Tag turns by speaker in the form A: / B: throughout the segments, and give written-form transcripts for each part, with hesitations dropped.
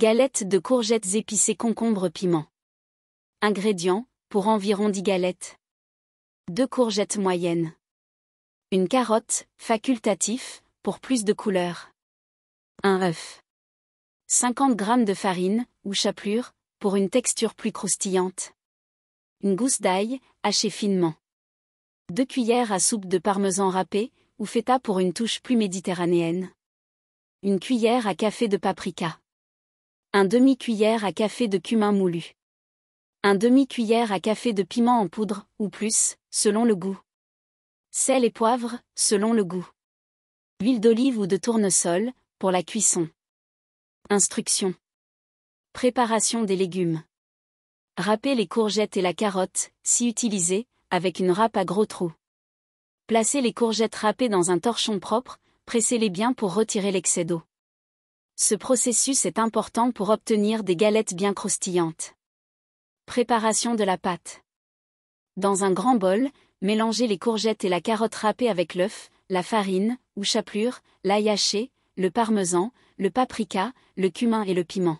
A: Galettes de courgettes épicées concombre piment. Ingrédients, pour environ 10 galettes. 2 courgettes moyennes. Une carotte, facultatif, pour plus de couleur. Un œuf. 50 g de farine, ou chapelure, pour une texture plus croustillante. Une gousse d'ail, hachée finement. 2 cuillères à soupe de parmesan râpé, ou feta pour une touche plus méditerranéenne. Une cuillère à café de paprika. Un demi-cuillère à café de cumin moulu. Un demi-cuillère à café de piment en poudre, ou plus, selon le goût. Sel et poivre, selon le goût. Huile d'olive ou de tournesol, pour la cuisson. Instructions. Préparation des légumes. Râpez les courgettes et la carotte, si utilisées, avec une râpe à gros trous. Placez les courgettes râpées dans un torchon propre, pressez-les bien pour retirer l'excès d'eau. Ce processus est important pour obtenir des galettes bien croustillantes. Préparation de la pâte. Dans un grand bol, mélangez les courgettes et la carotte râpées avec l'œuf, la farine, ou chapelure, l'ail haché, le parmesan, le paprika, le cumin et le piment.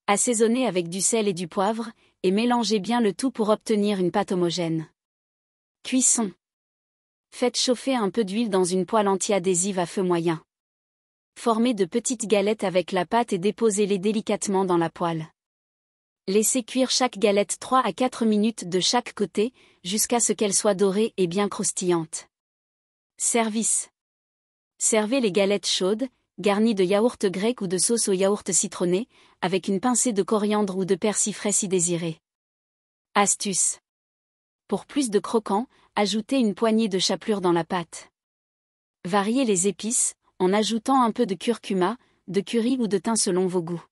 A: Assaisonnez avec du sel et du poivre, et mélangez bien le tout pour obtenir une pâte homogène. Cuisson. Faites chauffer un peu d'huile dans une poêle anti-adhésive à feu moyen. Formez de petites galettes avec la pâte et déposez-les délicatement dans la poêle. Laissez cuire chaque galette 3 à 4 minutes de chaque côté, jusqu'à ce qu'elle soit dorée et bien croustillante. Service. Servez les galettes chaudes, garnies de yaourt grec ou de sauce au yaourt citronné, avec une pincée de coriandre ou de persil frais si désiré. Astuce. Pour plus de croquant, ajoutez une poignée de chapelure dans la pâte. Variez les épices, en ajoutant un peu de curcuma, de curry ou de thym selon vos goûts.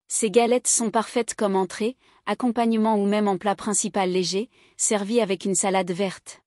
A: Ces galettes sont parfaites comme entrée, accompagnement ou même en plat principal léger, servi avec une salade verte.